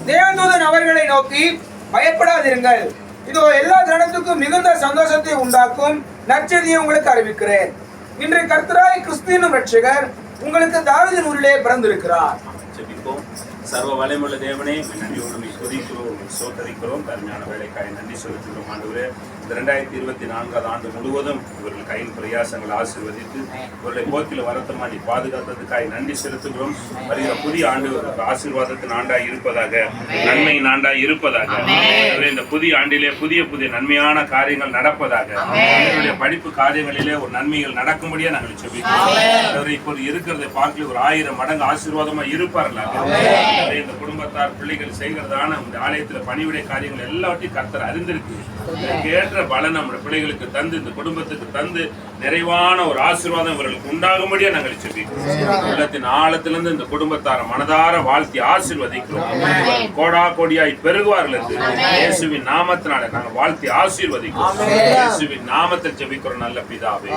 தேவதூதன் அவர்களை நோக்கி, பயப்படாதிருங்கள், இதோ எல்லா ஜனத்துக்கும் மிகுந்த சந்தோஷத்தை உண்டாக்கும் நற்செய்தியை உங்களுக்கு அறிவிக்கிறேன். இன்று கர்த்தராய் கிறிஸ்து என்னும் ரட்சகர் உங்களுக்கு தாவீதின் ஊரிலே பிறந்திருக்கிறார். சர்வ வலைமுள்ள தேவனே, நன்றியோடு துதிக்கிறோம், சோதரிக்கிறோம். கருமையான வேலைக்காய் நன்றி செலுத்துகிறோம் ஆண்டவரே. இந்த 2024 ஆண்டு முழுவதும் இவர்கள் கையின் பிரயாசங்களை ஆசீர்வதித்து இவருடைய போக்கில் வரத்தமா நீ பாதுகாத்ததுக்காய் நன்றி செலுத்துகிறோம். வருகிற புதிய ஆண்டு ஆசீர்வாதத்தின் ஆண்டாய் இருப்பதாக, நன்மையின் ஆண்டாய் இருப்பதாக. இந்த புதிய ஆண்டிலே புதிய புதிய நன்மையான காரியங்கள் நடப்பதாக, இவருடைய படிப்பு காரியங்களிலே ஒரு நன்மைகள் நடக்கும்படியா நாங்கள் செபிக்கிறோம். இப்போது இருக்கிறதை பார்க்கல ஒரு 1000 மடங்கு ஆசீர்வாதமா இருப்பார்களாக. இந்த குடும்பத்தார் பிள்ளைகள் செய்கிறதான இந்த ஆலயத்தில் பணிவிடை காரியங்கள் எல்லாவற்றையும் கர்த்தர் அறிந்திருக்கு. ஏற்ற பலன் நம்முடைய பிள்ளைகளுக்கு தந்து, இந்த குடும்பத்துக்கு தந்து, நிறைவான ஒரு ஆசீர்வாதம் இவர்களுக்கு உண்டாகும்படியா நாங்கள் செபிக்கிறோம். உள்ளத்தின் ஆழத்திலிருந்து இந்த குடும்பத்தார மனதார வாழ்த்தி ஆசீர்வதிக்கிறோம். கோடா கோடியாய் பெருகுவார்கள் என்று இயேசுவின் நாமத்தினால நாங்கள் வாழ்த்தி ஆசீர்வதிக்கிறோம். இயேசுவின் நாமத்தில் ஜெபிக்கிறோம் நல்ல பிதாவே.